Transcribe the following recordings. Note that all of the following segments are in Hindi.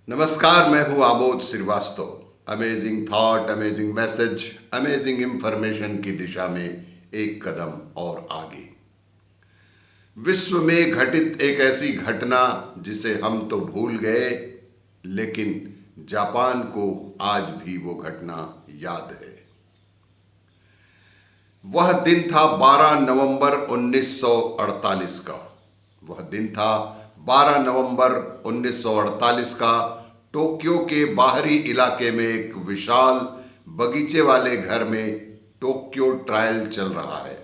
नमस्कार, मैं हूं Amod Srivastava. Amazing thought, amazing message, amazing information की दिशा में एक कदम और आगे। विश्व में घटित एक ऐसी घटना जिसे हम तो भूल गए, लेकिन जापान को आज भी वो घटना याद है। वह दिन था 12 नवंबर 1948 का। वह दिन था 12 नवंबर 1948 का। टोक्यो के बाहरी इलाके में एक विशाल बगीचे वाले घर में टोक्यो ट्रायल चल रहा है।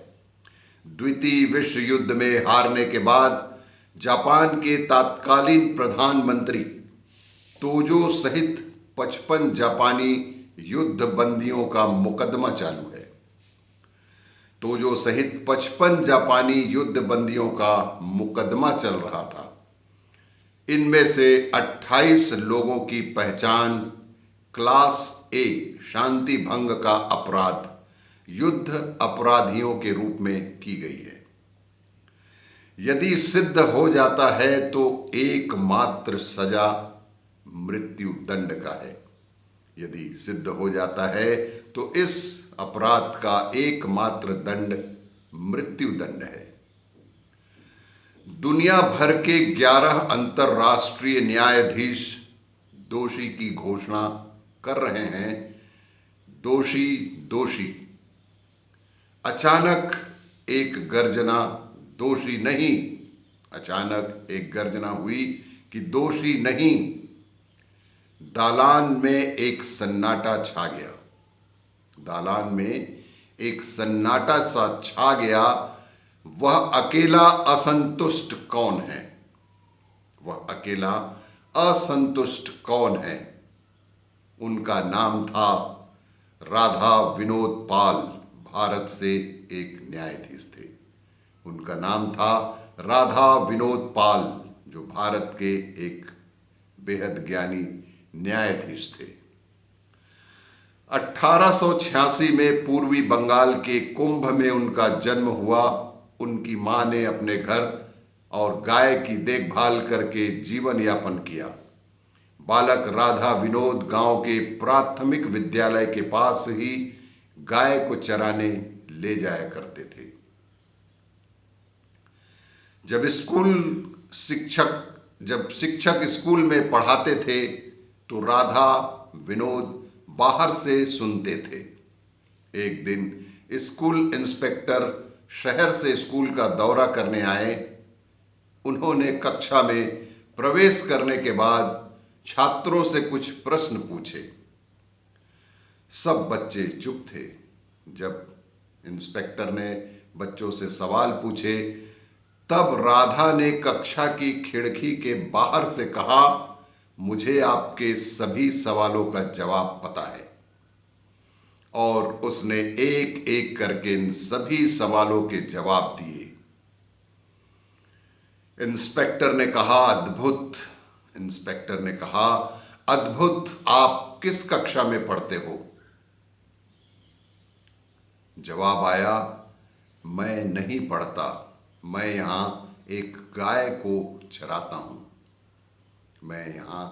द्वितीय विश्व युद्ध में हारने के बाद जापान के तत्कालीन प्रधानमंत्री तोजो सहित 55 जापानी युद्ध बंदियों का मुकदमा चालू है। तोजो सहित 55 जापानी युद्ध बंदियों का मुकदमा चल रहा था। इनमें से 28 लोगों की पहचान क्लास ए शांति भंग का अपराध युद्ध अपराधियों के रूप में की गई है। यदि सिद्ध हो जाता है तो एकमात्र सजा मृत्यु दंड का है। यदि सिद्ध हो जाता है तो इस अपराध का एकमात्र दंड मृत्यु दंड है। दुनिया भर के 11 अंतर्राष्ट्रीय न्यायाधीश दोषी की घोषणा कर रहे हैं। दोषी दोषी। अचानक एक गर्जना, दोषी नहीं। अचानक एक गर्जना हुई कि दोषी नहीं। दालान में एक सन्नाटा छा गया। दालान में एक सन्नाटा सा छा गया। वह अकेला असंतुष्ट कौन है? वह अकेला असंतुष्ट कौन है? उनका नाम था राधा विनोद पाल। भारत से एक न्यायाधीश थे। उनका नाम था राधा विनोद पाल, जो भारत के एक बेहद ज्ञानी न्यायाधीश थे। 1886 में पूर्वी बंगाल के कुंभ में उनका जन्म हुआ। उनकी मां ने अपने घर और गाय की देखभाल करके जीवन यापन किया। बालक राधा विनोद गांव के प्राथमिक विद्यालय के पास ही गाय को चराने ले जाया करते थे। जब शिक्षक स्कूल में पढ़ाते थे तो राधा विनोद बाहर से सुनते थे। एक दिन स्कूल इंस्पेक्टर शहर से स्कूल का दौरा करने आए। उन्होंने कक्षा में प्रवेश करने के बाद छात्रों से कुछ प्रश्न पूछे। सब बच्चे चुप थे। जब इंस्पेक्टर ने बच्चों से सवाल पूछे तब राधा ने कक्षा की खिड़की के बाहर से कहा, मुझे आपके सभी सवालों का जवाब पता है। और उसने एक एक करके इन सभी सवालों के जवाब दिए। इंस्पेक्टर ने कहा, अद्भुत। इंस्पेक्टर ने कहा, अद्भुत, आप किस कक्षा में पढ़ते हो? जवाब आया, मैं नहीं पढ़ता, मैं यहां एक गाय को चराता हूं। मैं यहां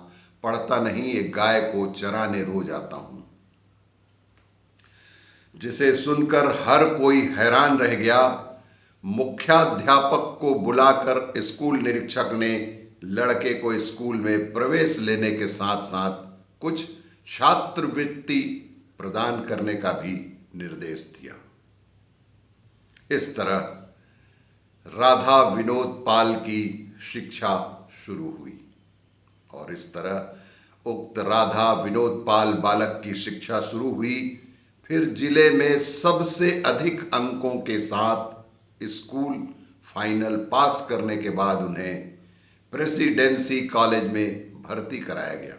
पढ़ता नहीं, एक गाय को चराने रोज आता हूं। जिसे सुनकर हर कोई हैरान रह गया। मुख्याध्यापक को बुलाकर स्कूल निरीक्षक ने लड़के को स्कूल में प्रवेश लेने के साथ साथ कुछ छात्रवृत्ति प्रदान करने का भी निर्देश दिया। इस तरह राधा विनोद पाल की शिक्षा शुरू हुई। और इस तरह उक्त राधा विनोद पाल बालक की शिक्षा शुरू हुई। फिर जिले में सबसे अधिक अंकों के साथ स्कूल फाइनल पास करने के बाद उन्हें प्रेसिडेंसी कॉलेज में भर्ती कराया गया।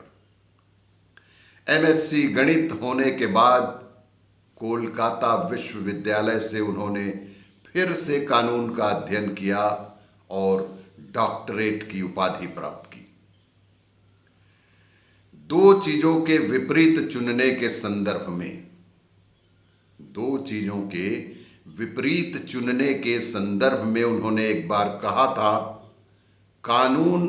एमएससी गणित होने के बाद कोलकाता विश्वविद्यालय से उन्होंने फिर से कानून का अध्ययन किया और डॉक्टरेट की उपाधि प्राप्त की। दो चीजों के विपरीत चुनने के संदर्भ में, दो चीजों के विपरीत चुनने के संदर्भ में उन्होंने एक बार कहा था, कानून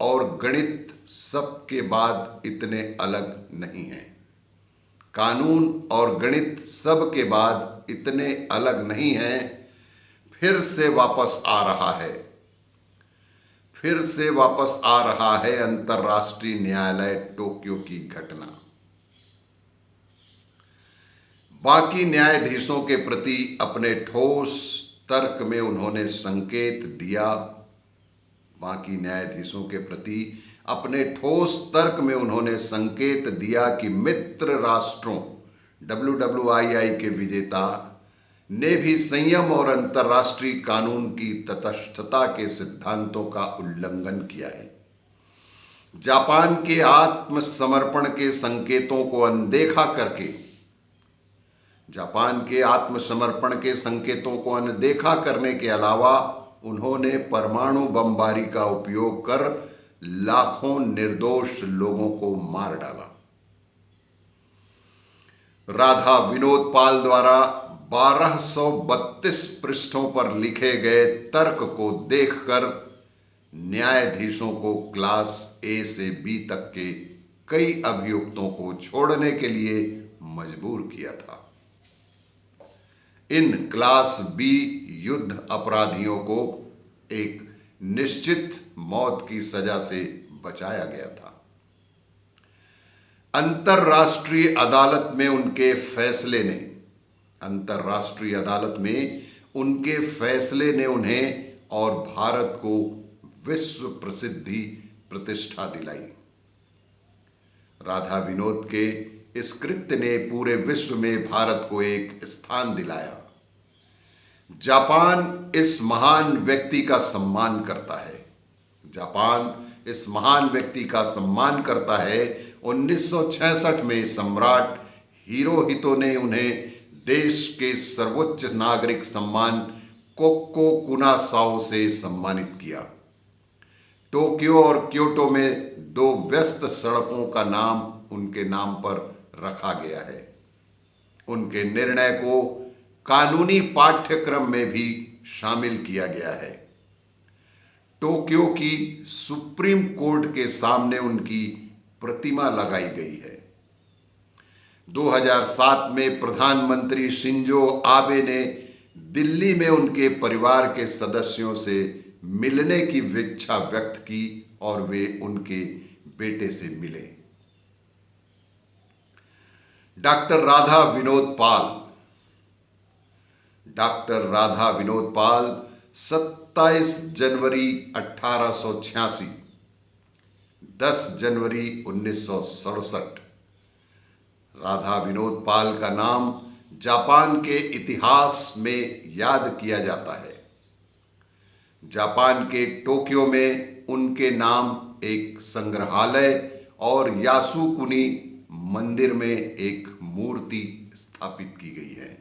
और गणित सबके बाद इतने अलग नहीं हैं। कानून और गणित सबके बाद इतने अलग नहीं हैं। फिर से वापस आ रहा है, फिर से वापस आ रहा है अंतर्राष्ट्रीय न्यायालय टोक्यो की घटना। बाकी न्यायाधीशों के प्रति अपने ठोस तर्क में उन्होंने संकेत दिया, बाकी न्यायाधीशों के प्रति अपने ठोस तर्क में उन्होंने संकेत दिया कि मित्र राष्ट्रों WWII के विजेता ने भी संयम और अंतर्राष्ट्रीय कानून की तटस्थता के सिद्धांतों का उल्लंघन किया है। जापान के आत्मसमर्पण के संकेतों को अनदेखा करके, जापान के आत्मसमर्पण के संकेतों को अनदेखा करने के अलावा उन्होंने परमाणु बमबारी का उपयोग कर लाखों निर्दोष लोगों को मार डाला। राधा विनोद पाल द्वारा 1232 पृष्ठों पर लिखे गए तर्क को देखकर न्यायाधीशों को क्लास A से B तक के कई अभियुक्तों को छोड़ने के लिए मजबूर किया था। इन क्लास B युद्ध अपराधियों को एक निश्चित मौत की सजा से बचाया गया था। अंतर्राष्ट्रीय अदालत में उनके फैसले ने, अंतर्राष्ट्रीय अदालत में उनके फैसले ने उन्हें और भारत को विश्व प्रसिद्धि प्रतिष्ठा दिलाई। राधा विनोद के इस कृत्य ने पूरे विश्व में भारत को एक स्थान दिलाया। जापान इस महान व्यक्ति का सम्मान करता है, जापान इस महान व्यक्ति का सम्मान करता है। 1966 में सम्राट हिरोहितो ने उन्हें देश के सर्वोच्च नागरिक सम्मान कोक्को कुनासाओ से सम्मानित किया। टोक्यो और क्योटो में 2 व्यस्त सड़कों का नाम उनके नाम पर रखा गया है। उनके निर्णय को कानूनी पाठ्यक्रम में भी शामिल किया गया है। टोक्यो की सुप्रीम कोर्ट के सामने उनकी प्रतिमा लगाई गई है। 2007 में प्रधानमंत्री शिंजो आबे ने दिल्ली में उनके परिवार के सदस्यों से मिलने की इच्छा व्यक्त की और वे उनके बेटे से मिले। डॉक्टर राधा विनोद पाल, डॉक्टर राधा विनोद पाल 27 जनवरी 1886, 10 जनवरी 1967। राधा विनोद पाल का नाम जापान के इतिहास में याद किया जाता है। जापान के टोक्यो में उनके नाम एक संग्रहालय और यासुकुनी मंदिर में एक मूर्ति स्थापित की गई है।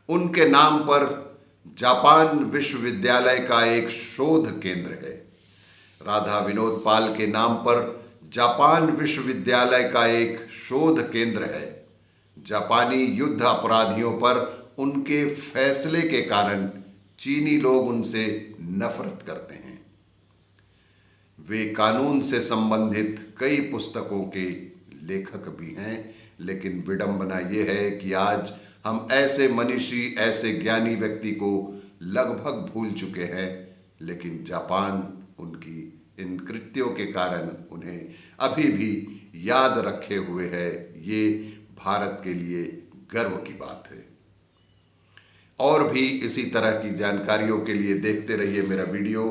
उनके नाम पर जापान विश्वविद्यालय का एक शोध केंद्र है। राधा विनोद पाल के नाम पर जापान विश्वविद्यालय का एक शोध केंद्र है। जापानी युद्ध अपराधियों पर उनके फैसले के कारण चीनी लोग उनसे नफरत करते हैं। वे कानून से संबंधित कई पुस्तकों के लेखक भी हैं, लेकिन विडंबना यह है कि आज हम ऐसे मनीषी, ऐसे ज्ञानी व्यक्ति को लगभग भूल चुके हैं, लेकिन जापान उनकी इन कृत्यों के कारण उन्हें अभी भी याद रखे हुए है। ये भारत के लिए गर्व की बात है। और भी इसी तरह की जानकारियों के लिए देखते रहिए मेरा वीडियो।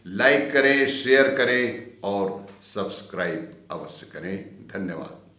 लाइक करें, शेयर करें और सब्सक्राइब अवश्य करें। धन्यवाद।